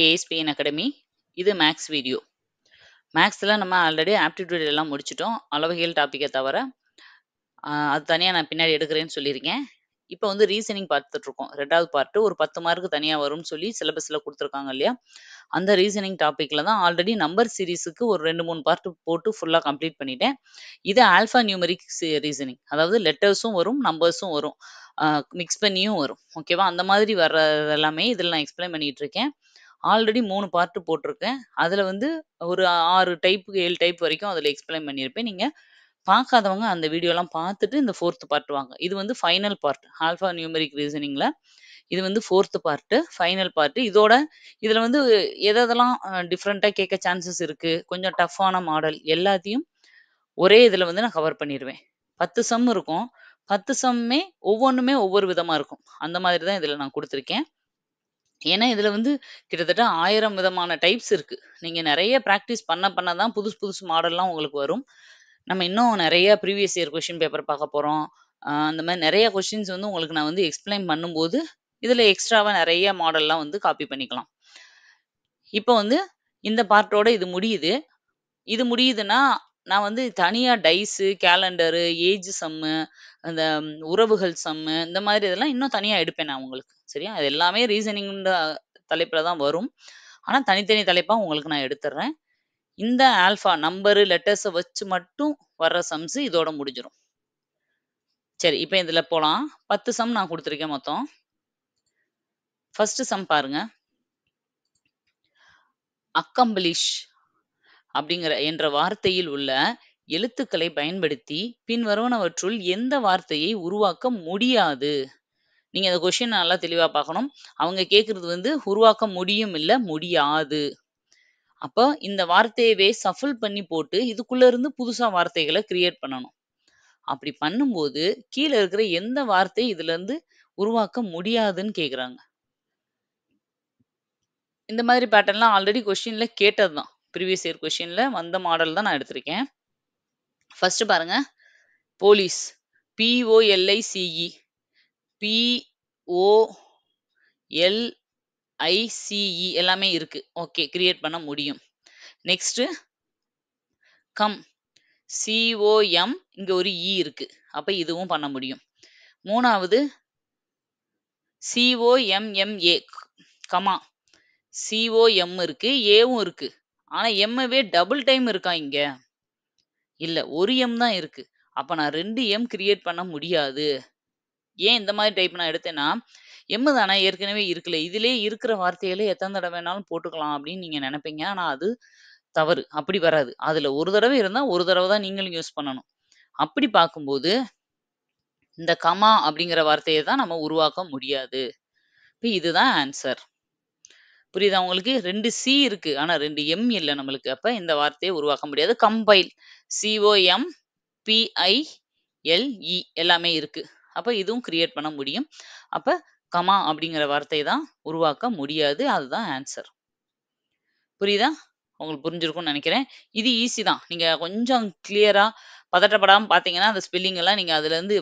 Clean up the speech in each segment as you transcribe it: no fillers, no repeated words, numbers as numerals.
ASPN academy. இது maths video. மேக்ஸ்ல நம்ம ஆல்ரெடி ஆப்டிடியூட் எல்லாம் முடிச்சிட்டோம். அளவகியல் டாபிக்கை தவிர. அது தனியா நான் பின்னாடி எடுக்கிறேன்னு சொல்லியிருக்கேன். இப்போ வந்து ரீசனிங் பார்த்துட்டு இருக்கோம். 2வது பார்ட் ஒரு 10 மார்க் தனியா வரும்னு சொல்லி சிலபஸ்ல கொடுத்துருக்காங்க இல்லையா? அந்த ரீசனிங் டாபிக்ல தான் ஆல்ரெடி நம்பர் சீரிஸுக்கு ஒரு 2, 3 பார்ட் போட்டு ஃபுல்லா கம்ப்ளீட் பண்ணிட்டேன். இது ஆல்ஃபா நியூமெரிக் ரீசனிங். அதாவது லெட்டர்ஸும் வரும், நம்பர்ஸும் வரும். மிக்ஸ் பண்ணியும் வரும். ஓகேவா? அந்த மாதிரி வர்றது எல்லாமே இதில் நான் எக்ஸ்பிளைன் பண்ணிட்டு இருக்கேன். ஆல்ரெடி 3 பார்ட் போட்டிருக்கேன். அதுல வந்து ஒரு 6 டைப் 7 டைப் வரைக்கும் அதுல எக்ஸ்பிளைன் பண்ணியிருப்பேன். நீங்க பார்க்காதவங்க அந்த வீடியோலாம் பார்த்துட்டு இந்த 4த் பார்ட் வாங்க. இது வந்து ஃபைனல் பார்ட். ஆல்ஃபா நியூமெரிக் ரீசனிங்ல இது வந்து 4த் பார்ட், ஃபைனல் பார்ட். இதுல வந்து எதெல்லாம் டிஃபரெண்ட்டா கேட்க சான்சஸ் இருக்கு, கொஞ்சம் டஃப்பான மாடல் எல்லாத்தையும் ஒரே இதுல வந்து நான் கவர் பண்ணிருவேன். 10 சம் இருக்கும். 10 சம்மே ஒவ்வொன்னுமே ஒவ்வொரு விதமா இருக்கும். அந்த மாதிரி தான் இதுல நான் குடுத்துருக்கேன். ஏன்னா, இதுல வந்து கிட்டத்தட்ட 1000 விதமான டைப்ஸ் இருக்கு. நீங்க நெறைய பிராக்டிஸ் பண்ண தான் புதுசு புதுசு மாடல்லாம் உங்களுக்கு வரும். நம்ம இன்னும் நெறைய ப்ரீவியஸ் இயர் கொஸ்டின் பேப்பர் பார்க்க போறோம். அந்த மாரி நெறைய கொஸ்டின்ஸ் வந்து உங்களுக்கு நான் வந்து எக்ஸ்ப்ளைன் பண்ணும்போது, இதுல எக்ஸ்ட்ராவா நெறைய மாடல்லாம் வந்து காப்பி பண்ணிக்கலாம். இப்போ வந்து இந்த பார்ட்டோட இது முடியுது. இது முடியுதுன்னா, நான் வந்து தனியா டைஸு, கேலண்டரு, ஏஜ் சம்மு, அந்த உறவுகள் சம்மு, இந்த மாதிரி இதெல்லாம் இன்னும் தனியா எடுப்பேன் நான் உங்களுக்கு. சரியா? அது எல்லாமே ரீசனிங்ன்ற தலைப்புல தான் வரும். ஆனா, தனித்தனி தலைப்பா உங்களுக்கு நான் எடுத்துர்றேன். இந்த ஆல்ஃபா நம்பரு, லெட்டர்ஸ வச்சு மட்டும் வர்ற சம்ஸ் இதோட முடிஞ்சிரும். சரி, இப்ப இதுல போலாம். 10 சம் நான் குடுத்துருக்கேன் மொத்தம். ஃபர்ஸ்ட் சம் பாருங்க. அக்கம்ப்ளிஷ் என்ற வார்த்தையில் உள்ள எழுத்துக்களை பயன்படுத்தி பின்வருவனவற்றுள் எந்த வார்த்தையை உருவாக்க முடியாது? நீங்க இந்த கொஸ்டின் நல்லா தெளிவா பார்க்கணும். அவங்க கேட்கறது வந்து உருவாக்க முடியும் இல்ல, முடியாது. அப்போ இந்த வார்த்தையவே சஃபில் பண்ணி போட்டு இதுக்குள்ள இருந்து புதுசா வார்த்தைகளை கிரியேட் பண்ணணும். அப்படி பண்ணும்போது கீழே இருக்கிற எந்த வார்த்தை இதுல இருந்து உருவாக்க முடியாதுன்னு கேக்குறாங்க. இந்த மாதிரி பேட்டர்ன்லாம் ஆல்ரெடி கொஸ்டின்ல கேட்டதுதான். ப்ரீவியஸ் இயர் கொஸ்டின்ல வந்த மாடல் தான் நான் எடுத்திருக்கேன். ஃபர்ஸ்ட் பாருங்க. போலீஸ். POLICE. POLICE எல்லாமே இருக்கு. ஓகே, கிரியேட் பண்ண முடியும். Next come. COM இங்க ஒரு E இருக்கு. அப்ப இதுவும் பண்ண முடியும். மூணாவது COMMA கமா. COM இருக்கு, ஏவும் இருக்கு. ஆனா எம்வே டபுள் டைம் இருக்கா இங்க? இல்ல, ஒரு M தான் இருக்கு. அப்ப நான் 2 M கிரியேட் பண்ண முடியாது. ஏன் இந்த மாதிரி டைப் நான் எடுத்தேன்னா, M தானே ஏற்கனவே இருக்குல்ல. இதிலே இருக்கிற வார்த்தைகளே எத்தனை தடவை வேணாலும் போட்டுக்கலாம் அப்படின்னு நீங்க நினைப்பீங்க. ஆனா அது தவறு. அப்படி வராது. அதுல ஒரு தடவை இருந்தா ஒரு தடவை தான் நீங்களும் யூஸ் பண்ணணும். அப்படி பார்க்கும்போது இந்த கமா அப்படிங்கிற வார்த்தையை தான் நம்ம உருவாக்க முடியாது. இப்ப இதுதான் ஆன்சர். புரியுதா உங்களுக்கு? 2 C இருக்கு. ஆனா 2 M இல்ல நம்மளுக்கு. அப்ப இந்த வார்த்தையை உருவாக்க முடியாது. கம்பைல். COMPILE எல்லாமே இருக்கு. அப்ப இதுவும் கிரியேட் பண்ண முடியும். அப்ப கமா அப்படிங்கிற வார்த்தையை தான் உருவாக்க முடியாது. அதுதான் ஆன்சர். புரியுதா? உங்களுக்கு புரிஞ்சிருக்கும்னு நினைக்கிறேன். இது ஈஸி தான். நீங்க கொஞ்சம் கிளியரா பதட்டப்படாம பார்த்தீங்கன்னா, அந்த ஸ்பெல்லிங் எல்லாம் நீங்க அதுலேருந்து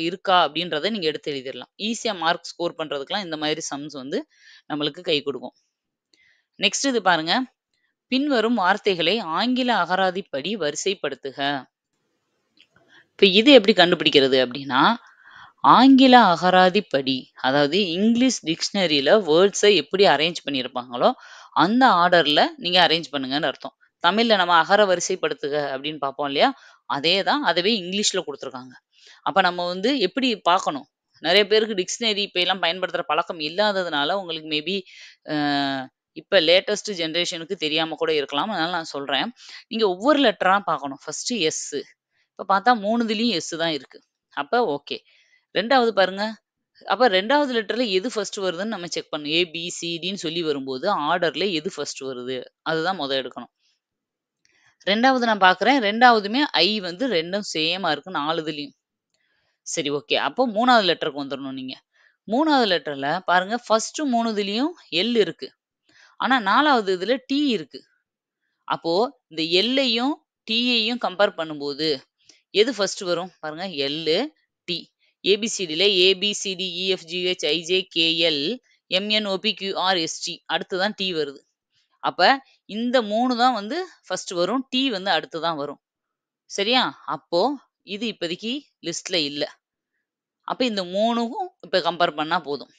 இருக்கா அப்படின்றத நீங்க எடுத்து எழுதிடலாம். ஈஸியா மார்க் ஸ்கோர் பண்றதுக்கெல்லாம் இந்த மாதிரி சம்ஸ் வந்து நம்மளுக்கு கை கொடுக்கும். நெக்ஸ்ட் இது பாருங்க. பின்வரும் வார்த்தைகளை ஆங்கில அகராதிப்படி வரிசைப்படுத்துக. இப்ப இது எப்படி கண்டுபிடிக்கிறது அப்படின்னா, ஆங்கில அகராதிப்படி, அதாவது இங்கிலீஷ் டிக்ஷனரியில வேர்ட்ஸை எப்படி அரேஞ்ச் பண்ணியிருப்பாங்களோ அந்த ஆர்டர்ல நீங்க அரேஞ்ச் பண்ணுங்கன்னு அர்த்தம். தமிழ்ல நம்ம அகர வரிசைப்படுத்துக அப்படின்னு பார்ப்போம் இல்லையா? அதே தான், அதுவே இங்கிலீஷ்ல கொடுத்துருக்காங்க. அப்ப நம்ம வந்து எப்படி பார்க்கணும்? நிறைய பேருக்கு டிக்ஷனரி இப்ப எல்லாம் பயன்படுத்துற பழக்கம் இல்லாததுனால உங்களுக்கு மேபி இப்ப லேட்டஸ்ட் ஜெனரேஷனுக்கு தெரியாம கூட இருக்கலாம். அதனால நான் சொல்றேன். நீங்க ஒவ்வொரு லெட்டரா பார்க்கணும். First S. இப்ப பார்த்தா 3 எஸ் தான் இருக்கு. அப்ப ஓகே. 2வது பாருங்க. அப்ப 2வது லெட்டர்ல எது ஃபர்ஸ்ட் வருதுன்னு நம்ம செக் பண்ணணும். ABCDன்னு சொல்லி வரும்போது ஆர்டர்ல எது ஃபர்ஸ்ட் வருது? அதுதான் எடுக்கணும். 2வது நான் பார்க்குறேன். 2வதுமே I வந்து 2ம் சேமா இருக்கு 4 இதுலயும். சரி, ஓகே. அப்போ 3வது லெட்டருக்கு வந்துரணும் நீங்க. 3வது லெட்டர்ல பாருங்க, ஃபர்ஸ்ட் 3 இதுலயும் L இருக்கு. ஆனா 4வது இதுல T இருக்கு. அப்போ இந்த Lஐயும் Tயையும் கம்பேர் பண்ணும்போது எது ஃபர்ஸ்ட் வரும்? பாருங்க, L, T. ABCDல ABCDEFGHIJKL MNOPQRST அடுத்து தான் T வருது. அப்ப இந்த 3 தான் வந்து ஃபர்ஸ்ட் வரும். T வந்து அடுத்து தான் வரும். சரியா? அப்போ இது இப்போதைக்கு லிஸ்ட்ல இல்ல. அப்ப இந்த 3க்கும் இப்ப கம்பேர் பண்ணா போதும்.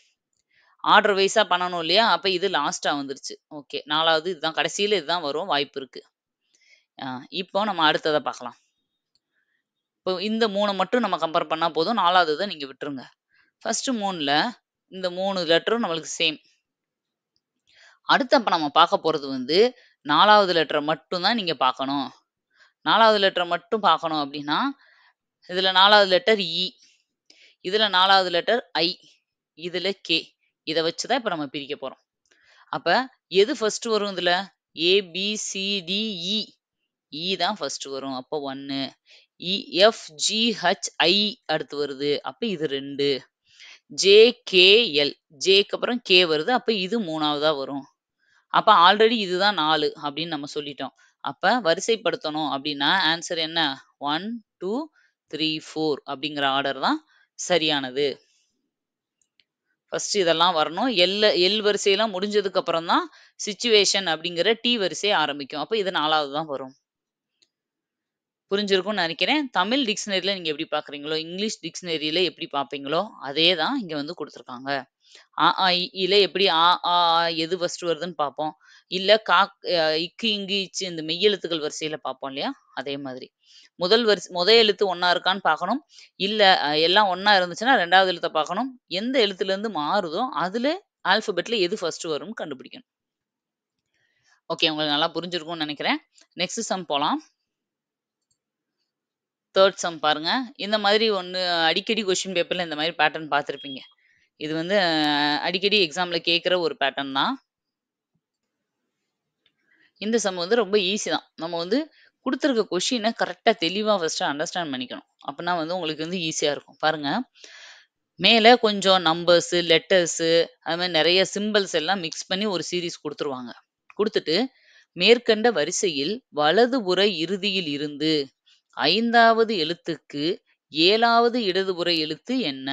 ஆர்டர் வைஸா பண்ணணும் இல்லையா? அப்ப இது லாஸ்ட்டா வந்துருச்சு. ஓகே. 4வது இதுதான் கடைசியில இதுதான் வரும் வாய்ப்பு இருக்கு. இப்போ நம்ம அடுத்தத பார்க்கலாம். இப்போ இந்த 3 மட்டும் நம்ம கம்பேர் பண்ணா போதும். 4வத நீங்க விட்டுருங்க. ஃபர்ஸ்ட் 3ல இந்த 3 லெட்டரும் நம்மளுக்கு சேம். அடுத்து அப்ப நம்ம பார்க்க போறது வந்து 4வது லெட்டர மட்டும் தான் நீங்க பார்க்கணும். 4வது லெட்டர மட்டும் பார்க்கணும் அப்படின்னா, இதுல 4வது லெட்டர் இ, இதுல 4வது லெட்டர் ஐ, இதுல கே. இத வச்சு தான் இப்ப நம்ம பிரிக்க போறோம். அப்ப எது ஃபர்ஸ்ட் வரும் இதுல? ஏ, பி, சி, டி, இ. இ தான் ஃபர்ஸ்ட் வரும். அப்ப 1. இ, எஃப், ஜி, ஹச், ஐ அடுத்து வருது. அப்ப இது 2. J, K, L. ஜேக்கு அப்புறம் கே வருது. அப்ப இது 3வதா வரும். அப்ப ஆல்ரெடி இதுதான் 4 அப்படின்னு நம்ம சொல்லிட்டோம். அப்ப வரிசைப்படுத்தணும் அப்படின்னா ஆன்சர் என்ன? 1, 2, 3, 4 அப்படிங்கிற ஆர்டர் தான் சரியானது. ஃபர்ஸ்ட் இதெல்லாம் வரணும். எல் வரிசையெல்லாம் முடிஞ்சதுக்கு அப்புறம் தான் சிச்சுவேஷன் அப்படிங்கிற டி வரிசை ஆரம்பிக்கும். அப்ப இது 4வது தான் வரும். புரிஞ்சிருக்கும்னு நினைக்கிறேன். தமிழ் டிக்ஷனரியில நீங்க எப்படி பார்க்குறீங்களோ, இங்கிலீஷ் டிக்ஷனரியில எப்படி பார்ப்பீங்களோ, அதே தான் இங்க வந்து குடுத்துருக்காங்க. அ, ஆ, இ, ஈல எப்படி ஆ, ஆ, ஆ எது ஃபர்ஸ்ட் வருதுன்னு பார்ப்போம். இல்ல இக்கு, இங்கு, இச்சு இந்த மெய்யெழுத்துக்கள் வரிசையில பார்ப்போம் இல்லையா? அதே மாதிரி. முத எழுத்து ஒண்ணா இருக்கான்னு பார்க்கணும். இல்ல எல்லாம் ஒண்ணா இருந்துச்சுன்னா 2வது எழுத்த பார்க்கணும். எந்த எழுத்துலேருந்து மாறுதோ அதுல ஆல்ஃபபெட்ல எது ஃபர்ஸ்ட் வரும்னு கண்டுபிடிக்கணும். ஓகே, உங்களுக்கு நல்லா புரிஞ்சிருக்கும்னு நினைக்கிறேன். நெக்ஸ்ட் சம் போலாம். 3rd சம் பாருங்க. இந்த மாதிரி ஒண்ணு அடிக்கடி கொஸ்டின் பேப்பர்ல இந்த மாதிரி பேட்டர்ன் பார்த்திருப்பீங்க. இது வந்து அடிக்கடி எக்ஸாம்ல கேட்கிற ஒரு பேட்டர்ன் தான். இந்த சம் வந்து ரொம்ப ஈஸி தான். நம்ம வந்து குடுத்திருக்க கொஸ்டின கரெக்ட்டா தெளிவா ஃபர்ஸ்ட் அண்டர்ஸ்டாண்ட் பண்ணிக்கணும். அப்பன்னா வந்து உங்களுக்கு வந்து ஈஸியா இருக்கும். பாருங்க. மேல கொஞ்சம் நம்பர்ஸ், லெட்டர்ஸ் அது மாதிரி நெறைய சிம்பல்ஸ் எல்லாம் மிக்ஸ் பண்ணி ஒரு சீரிஸ் குடுத்துருவாங்க. குடுத்துட்டு மேற்கண்ட வரிசையில் வலதுபுற இறுதியில் இருந்து 5வது எழுத்துக்கு 7வது இடதுபுற எழுத்து என்ன?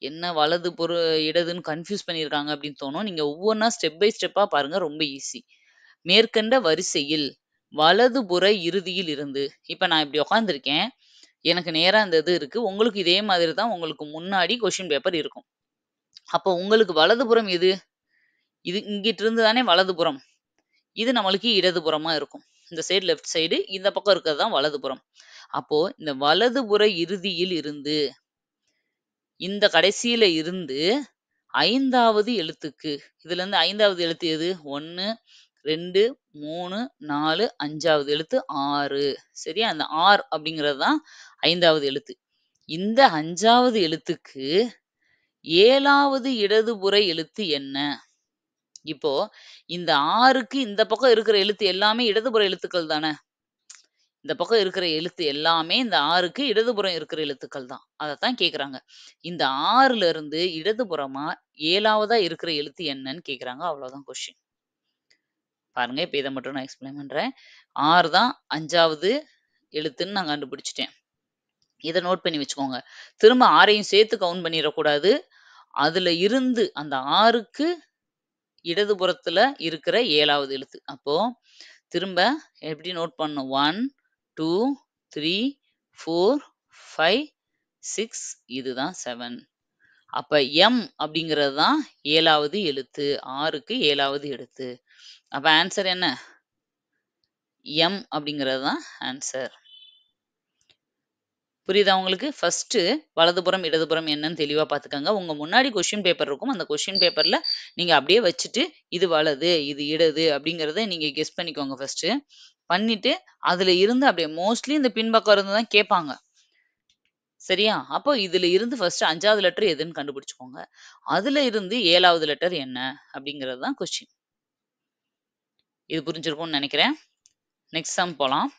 என்ன வலதுபுற இடதுன்னு கன்ஃப்யூஸ் பண்ணியிருக்காங்க அப்படின்னு தோணும். நீங்க ஒவ்வொன்னா ஸ்டெப் பை ஸ்டெப்பா பாருங்க. ரொம்ப ஈஸி. மேற்கண்ட வரிசையில் வலதுபுற இறுதியில் இருந்து இப்ப நான் இப்படி உட்கார்ந்திருக்கேன். எனக்கு நேரா இந்த இது இருக்கு. உங்களுக்கு இதே மாதிரி தான் உங்களுக்கு முன்னாடி கொஸ்டின் பேப்பர் இருக்கும். அப்போ உங்களுக்கு வலதுபுறம் எது? இது இங்கிட்டு இருந்து தானே வலதுபுறம். இது நம்மளுக்கு இடதுபுறமா இருக்கும். இந்த சைடு லெஃப்ட் சைடு, இந்த பக்கம் இருக்கிறது தான் வலதுபுறம். அப்போ இந்த வலதுபுற இறுதியில் இருந்து இந்த கடைசியில இருந்து 5வது எழுத்துக்கு இதுல இருந்து 5வது எழுத்து எது? 1, 2, 3, 4, 5வது எழுத்து 6. சரியா? அந்த ஆர் அப்படிங்கிறது தான் 5வது எழுத்து. இந்த 5வது எழுத்துக்கு 7வது இடதுபுற எழுத்து என்ன? இப்போ இந்த 6க்கு இந்த பக்கம் இருக்கிற எழுத்து எல்லாமே இடதுபுற எழுத்துக்கள் தானே? இந்த பக்கம் இருக்கிற எழுத்து எல்லாமே இந்த 6க்கு இடதுபுறம் இருக்கிற எழுத்துக்கள் தான். அதத்தான் கேட்குறாங்க. இந்த 6ல இருந்து இடதுபுறமா 7வதா இருக்கிற எழுத்து என்னன்னு கேட்குறாங்க. அவ்வளோதான் கொஸ்டின். பாருங்க. இப்ப இத மட்டும் நான் எக்ஸ்பிளைன் பண்றேன். 6 தான் 5வது எழுத்துன்னு நான் கண்டுபிடிச்சுட்டேன். இத நோட் பண்ணி வச்சுக்கோங்க. திரும்ப 6யும் சேர்த்து கவுண்ட் பண்ணிறக்கூடாது. அதுல இருந்து அந்த 6க்கு இடதுபுறத்துல இருக்கிற 7வது எழுத்து. அப்போ திரும்ப எப்படி நோட் பண்ணணும்? 1, 2, 3, 4, 5, 6 இதுதான் 7. அப்ப எம் அப்படிங்கிறது தான் 7வது எழுத்து. 6க்கு 7வது எழுத்து. அப்ப ஆன்சர் என்ன? எம் அப்படிங்கிறது தான் ஆன்சர். புரியுதா உங்களுக்கு? ஃபர்ஸ்ட்டு வலதுபுறம், இடதுபுறம் என்னன்னு தெளிவா பார்த்துக்கங்க. உங்க முன்னாடி கொஸ்டின் பேப்பர் இருக்கும். அந்த கொஸ்டின் பேப்பர்ல நீங்க அப்படியே வச்சுட்டு, இது வலது, இது இடது அப்படிங்கிறத நீங்க கெஸ் பண்ணிக்கோங்க ஃபர்ஸ்ட்டு. பண்ணிட்டு, அதுல இருந்து அப்படியே மோஸ்ட்லி இந்த பின்பக்கம் இருந்து தான் கேட்பாங்க. சரியா? அப்போ இதுல இருந்து ஃபர்ஸ்ட் 5வது லெட்டர் எதுன்னு கண்டுபிடிச்சுக்கோங்க. அதுல இருந்து 7வது லெட்டர் என்ன? அப்படிங்கிறது தான் கொஸ்டின். இது புரிஞ்சிருக்கும்னு நினைக்கிறேன். நெக்ஸ்ட் சம் போலாம்.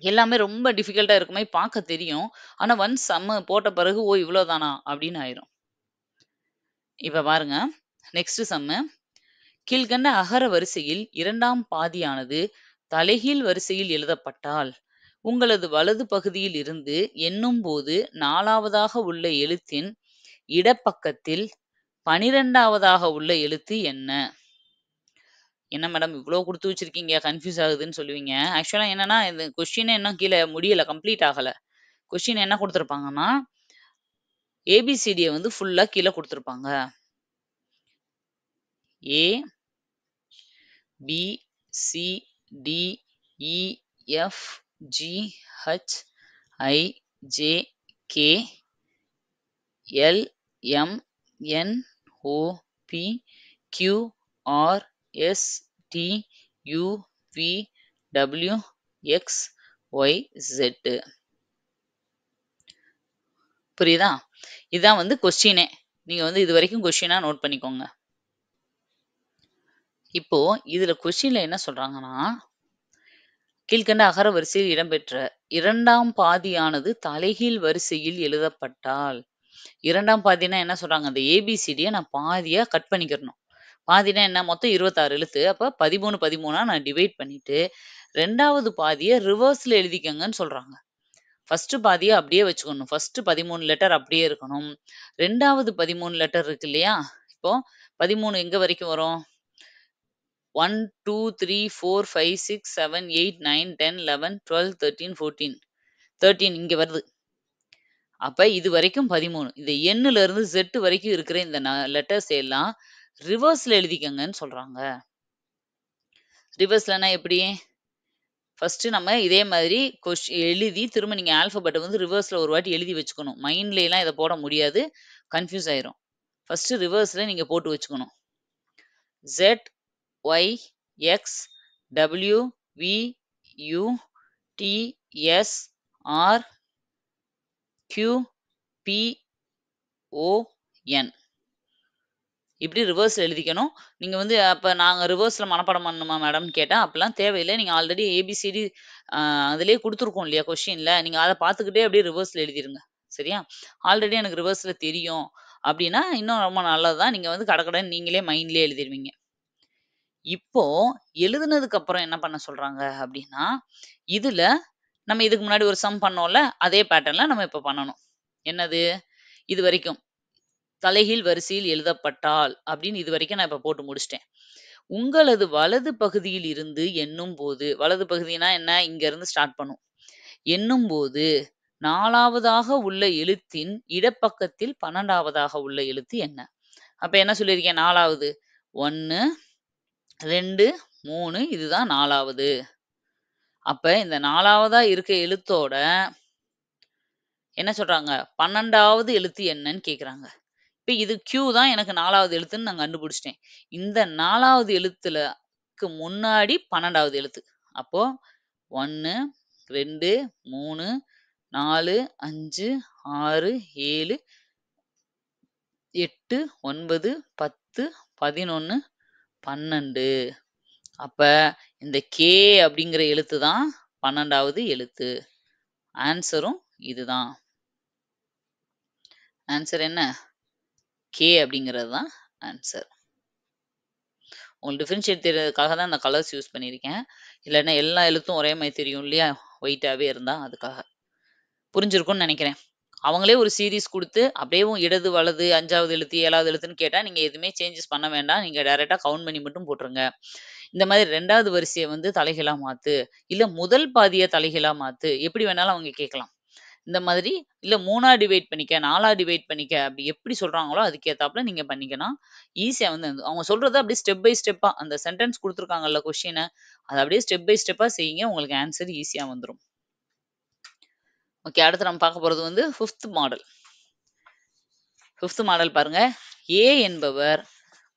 எல்லாமே ரொம்ப டிஃபிகல்ட்டா இருக்க மாரி பார்க்க தெரியும். ஆனா ஒன்ஸ் சம்ம போட்ட பிறகு, ஓ! இவ்வளோதானா? அப்படின்னு ஆயிரும். இப்ப பாருங்க. நெக்ஸ்ட் சம்மு. கீழ்க்கண்ட அகர வரிசையில் 2ஆம் பாதியானது தலைகீழ் வரிசையில் எழுதப்பட்டால், உங்களது வலது பகுதியில் இருந்து எண்ணும்போது 4வதாக உள்ள எழுத்தின் இடப்பக்கத்தில் 12வதாக உள்ள எழுத்து என்ன? என்ன மேடம் இவ்ளோ குடுத்து வச்சிருக்கீங்க, கன்ஃப்யூஸ் ஆகுதுன்னு சொல்லுவீங்க. ஆக்சுவலா என்னன்னா, இந்த கொஸ்டினே இன்னும் கீழ முடியல, கம்ப்ளீட் ஆகல. கொஸ்டின் என்ன குடுத்திருப்பாங்கன்னா, ஏபிசிடிய வந்து ஃபுல்லா கீழ குடுத்திருப்பாங்க. A, B, C, D, E, F, G, H, I, J, K, L, M, N, O, P, Q, R, S, T, U, V, W, X, Y, Z. புரியுதா? இதான் வந்து கொஸ்டினே. நீங்க வந்து இதுவரைக்கும் கொஸ்டினா நோட் பண்ணிக்கோங்க. இப்போ இதுல கொஸ்டின்ல என்ன சொல்றாங்கன்னா, கீழ்க்கண்ட அகர வரிசையில் இடம்பெற்ற 2ஆம் பாதியானது தலைகீழ் வரிசையில் எழுதப்பட்டால், 2ஆம் பாதின்னா என்ன சொல்றாங்க? அந்த ஏபிசிடிய நான் பாதியா கட் பண்ணிக்கிறணும். பாதினா என்ன? மொத்தம் 26 எழுத்து. அப்ப 13, 13ஆ நான் டிவைட் பண்ணிட்டு, 2வது பாதிய ரிவர்ஸ்ல எழுதிக்கங்கன்னு சொல்றாங்க. ஃபர்ஸ்ட் பாதிய அப்படியே வச்சுக்கணும். ஃபர்ஸ்ட் 13 லெட்டர் அப்படியே இருக்கணும். 2வது 13 லெட்டர் இருக்கு இல்லையா? இப்போ 13 எங்க வரைக்கும் வரும்? 1, 2, 3, 4, 5, 6, 7, 8, 9, 10, 11, 12, 13, 14. 13 இங்க வருது. அப்ப இது வரைக்கும் 13. இந்த எண்ணுல இருந்து Z வரைக்கும் இருக்கிற இந்த லெட்டர்ஸ் எல்லாம் ரிவர்ஸ்ல எழுதிக்கங்கன்னு சொல்றாங்க. ரிவர்ஸ்லனா எப்படி? ஃபர்ஸ்ட் நம்ம இதே மாதிரி எழுதி திரும்ப நீங்க ஆல்பபெட் வந்து ரிவர்ஸ்ல ஒரு வாட்டி எழுதி வச்சுக்கணும். மைண்ட்ல எல்லாம் இத போட முடியாது. கன்ஃப்யூஸ் ஆயிரும். ஃபர்ஸ்ட் ரிவர்ஸ்ல நீங்க போட்டு வச்சுக்கணும். Z, Y, X, W, V, U, T, S, R, Q, P, O, N. இப்படி ரிவர்ஸ்ல எழுதிக்கணும். நீங்க வந்து அப்ப நாங்க ரிவர்ஸ்ல மனப்பாடம் பண்ணணுமா மேடம்னு கேட்டா, அப்பலாம் தேவையில்ல. நீங்க ஆல்ரெடி ஏபிசிடி அதிலேயே குடுத்துருக்கோம் இல்லையா கொஸ்டின்ல. நீங்க அத பார்த்துக்கிட்டே அப்படியே ரிவர்ஸ்ல எழுதிருங்க. சரியா? ஆல்ரெடி எனக்கு ரிவர்ஸ்ல தெரியும் அப்படின்னா, இன்னும் ரொம்ப நல்லது தான். நீங்க வந்து கடகடன்னு நீங்களே மைண்ட்லயே எழுதிருவீங்க. இப்போ எழுதுனதுக்கு அப்புறம் என்ன பண்ண சொல்றாங்க அப்படின்னா, இதுல நம்ம இதுக்கு முன்னாடி ஒரு சம் பண்ணோம்ல, அதே பேட்டர்ன்ல நம்ம இப்ப பண்ணணும். என்னது? இதுவரைக்கும் தலைகீழ் வரிசையில் எழுதப்பட்டால் அப்படின்னு இதுவரைக்கும் நான் இப்ப போட்டு முடிச்சுட்டேன். உங்களது வலது பகுதியில் இருந்து எண்ணும்போது, வலது பகுதினா என்ன? இங்க இருந்து ஸ்டார்ட் பண்ணும். எண்ணும்போது 4வதாக உள்ள எழுத்தின் இடப்பக்கத்தில் 12வதாக உள்ள எழுத்து என்ன? அப்ப என்ன சொல்லியிருக்கேன்? 4வது 1, 2, 3 இதுதான் 4வது. அப்ப இந்த 4வதா இருக்க எழுத்தோட என்ன சொல்றாங்க? 12வது எழுத்து என்னன்னு கேட்குறாங்க. இப்ப இது Q தான் எனக்கு 4வது எழுத்துன்னு நான் கண்டுபிடிச்சுட்டேன். இந்த 4வது எழுத்துலக்கு முன்னாடி 12வது எழுத்து. அப்போ 1, 2, 3, 4, 5, 6, 7, 8, 9, 10, 11, 12. அப்ப இந்த K அப்படிங்கிற எழுத்து தான் 12வது எழுத்து. ஆன்சரும் இதுதான். ஆன்சர் என்ன? K அப்படிங்கிறது தான் ஆன்சர். உங்களுக்கு டிஃபரன்ஷியேட் தெரியறதுக்காக தான் இந்த கலர்ஸ் யூஸ் பண்ணியிருக்கேன். இல்லன்னா எல்லா எழுத்தும் ஒரே மாரி தெரியும் இல்லையா? ஒயிட்டாவே இருந்தா அதுக்காக. புரிஞ்சிருக்கும்னு நெனைக்கிறேன். அவங்களே ஒரு சீரிஸ் குடுத்து, அப்படியேவும் இடது, வலது, 5வது எழுத்து, 7வது எழுத்துன்னு கேட்டா, நீங்க எதுவுமே சேஞ்சஸ் பண்ண வேண்டாம். நீங்க டைரக்ட்டா கவுண்ட் பண்ணி மட்டும் போட்டுருங்க. இந்த மாதிரி 2வது வரிசைய வந்து தலைகீழா மாத்து. இல்ல முதல் பாதிய தலைகீழா மாத்து. எப்படி வேணாலும் அவங்க கேட்கலாம். இந்த மாதிரி இல்ல 3ஆ டிவைட் பண்ணிக்க, 4ஆ டிவைட் பண்ணிக்க அப்படி எப்படி சொல்றாங்களோ அதுக்கு ஏத்தாப்புல நீங்க பண்ணிக்கலாம். ஈஸியா வந்து அவங்க சொல்றத அப்படியே ஸ்டெப் பை ஸ்டெப்பா அந்த சென்டென்ஸ் குடுத்துருக்காங்கல்ல கொஸ்டின, அத அப்படியே ஸ்டெப் பை ஸ்டெப்பா செய்யுங்க. உங்களுக்கு ஆன்சர் ஈஸியா வந்துரும். ஓகே. அடுத்து நம்ம பார்க்க போறது வந்து 5த் மாடல். 5த் மாடல் பாருங்க. A என்பவர்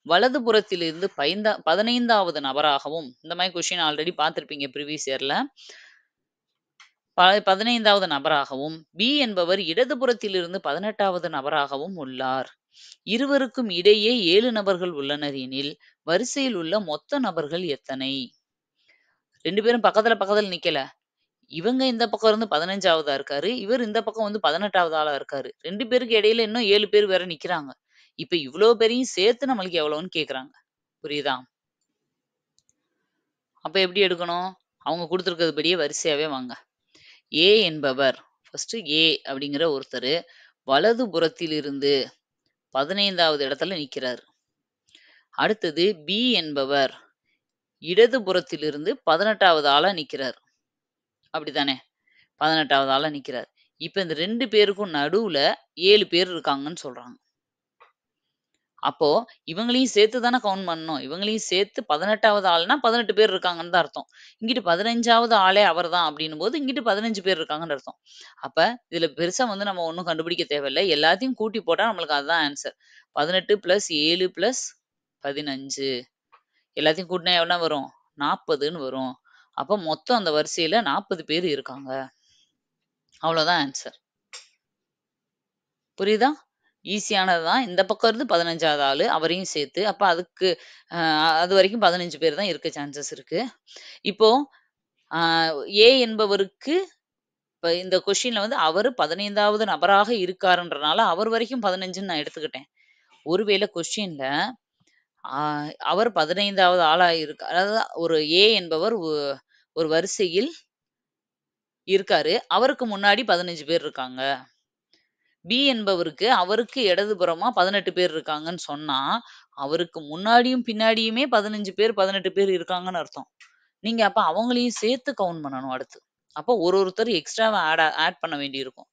வலது புறத்திலிருந்து 15வது நபராகவும், இந்த மாதிரி கொஸ்டின் ஆல்ரெடி பார்த்திருப்பீங்க ப்ரீவியஸ் இயர்ல. 15வது நபராகவும், B என்பவர் இடதுபுறத்திலிருந்து 18வது நபராகவும் உள்ளார். இருவருக்கும் இடையே 7 நபர்கள் உள்ளனர் எனில், வரிசையில் உள்ள மொத்த நபர்கள் எத்தனை? 2 பேரும் பக்கத்துல நிக்கல. இவங்க இந்த பக்கம் இருந்து 15வதா இருக்காரு. இவர் இந்த பக்கம் வந்து 18வது ஆளா இருக்காரு. 2 பேருக்கு இடையில இன்னும் 7 பேர் வேற நிக்கிறாங்க. இப்ப இவ்ளோ பேரையும் சேர்த்து நம்மளுக்கு எவ்வளோன்னு கேட்குறாங்க. புரியுதா? அப்ப எப்படி எடுக்கணும்? அவங்க குடுத்திருக்கிறதுபடியே வரிசையாவே வாங்க. A என்பவர் ஃபர்ஸ்ட் A அப்படிங்கிற ஒருத்தரு வலது புறத்திலிருந்து 15வது இடத்துல நிக்கிறாரு. அடுத்தது பி என்பவர் இடதுபுறத்திலிருந்து 18வது ஆளா நிக்கிறார். அப்படித்தானே? 18வது ஆளா நிக்கிறார். இப்ப இந்த 2 பேருக்கும் நடுவுல 7 பேர் இருக்காங்கன்னு சொல்றாங்க. அப்போ இவங்களையும் சேர்த்து தானே கவுண்ட் பண்ணணும். இவங்களையும் சேர்த்து 18வது ஆள்னா 18 பேர் இருக்காங்கன்னு தான் அர்த்தம். இங்கிட்டு 15வது ஆளே அவர்தான் அப்படின்னும்போது, இங்கிட்டு 15 பேர் இருக்காங்கன்னு அர்த்தம். அப்ப இதுல பெருசா வந்து நம்ம ஒண்ணும் கண்டுபிடிக்க தேவையில்ல. எல்லாத்தையும் கூட்டி போட்டா நம்மளுக்கு அதுதான் ஆன்சர். 18 + 7 + 15 எல்லாத்தையும் கூட்டினா என்ன வரும்? 40ன்னு வரும். அப்ப மொத்தம் அந்த வரிசையில 40 பேர் இருக்காங்க. அவ்வளோதான் ஆன்சர். புரியுதா? ஈஸியானது தான். இந்த பக்கம் இருந்து 15வது ஆளு அவரையும் சேர்த்து. அப்ப அதுக்கு அதுவரைக்கும் 15 பேர் தான் இருக்க சான்சஸ் இருக்கு. இப்போ அ ஏ என்பவருக்கு இப்ப இந்த கொஸ்டின்ல வந்து அவரு 15வது நபராக இருக்காருன்றனால, அவர் வரைக்கும் 15ன்னு நான் எடுத்துக்கிட்டேன். ஒருவேளை கொஸ்டின்ல ஆ அவர் 15வது ஆளா அதாவது ஒரு ஏ என்பவர் ஒரு வரிசையில் இருக்காரு. அவருக்கு முன்னாடி 15 பேர் இருக்காங்க. பி என்பவருக்கு அவருக்கு இடதுபுறமா 18 பேர் இருக்காங்கன்னு சொன்னா, அவருக்கு முன்னாடியும் பின்னாடியுமே 15 பேர், 18 பேர் இருக்காங்கன்னு அர்த்தம். நீங்க அப்ப அவங்களையும் சேர்த்து கவுண்ட் பண்ணணும் அடுத்து. அப்போ ஒருத்தர் எக்ஸ்ட்ராவா ஆட் பண்ண வேண்டியிருக்கும்.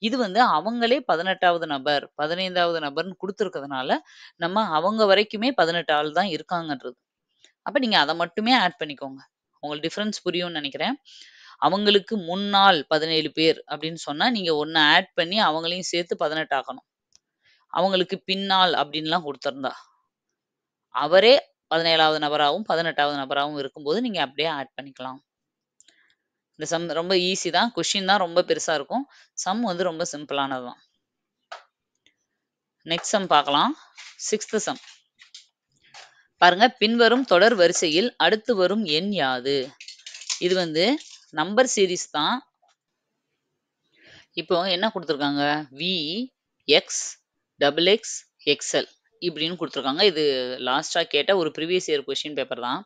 இது வந்து அவங்களே 18வது நபர், 15வது நபர்ன்னு குடுத்துருக்கிறதுனால, நம்ம அவங்க வரைக்குமே 18 ஆள் தான் இருக்காங்கன்றது. அப்ப நீங்க அத மட்டுமே ஆட் பண்ணிக்கோங்க. உங்களுக்கு டிஃபரன்ஸ் புரியும்னு நெனைக்கிறேன். அவங்களுக்கு முன்னாள் 17 பேர் அப்படின்னு சொன்னா, நீங்க 1 ஆட் பண்ணி அவங்களையும் சேர்த்து 18 ஆக்கணும். அவங்களுக்கு பின்னால் அப்படின்லாம் குடுத்திருந்தா. அவரே 17வது நபராவும், 18வது நபராவும் இருக்கும்போது, நீங்க அப்படியே ஆட் பண்ணிக்கலாம். இந்த சம் ரொம்ப ஈஸி தான். கொஸ்டின் தான் ரொம்ப பெருசா இருக்கும். சம் வந்து ரொம்ப சிம்பிளானது தான். நெக்ஸ்ட் சம் பார்க்கலாம். 6th some. பாருங்க, பின்வரும் தொடர் வரிசையில் அடுத்து வரும் எண் யாது? இது வந்து நம்பர் சீரிஸ் தான். இப்போ என்ன குடுத்துருக்காங்க? V, X, XX, XL இப்படின்னு குடுத்துருக்காங்க. இது லாஸ்ட்டா கேட்ட ஒரு ப்ரீவியஸ் இயர் கொஸ்டின் பேப்பர் தான்.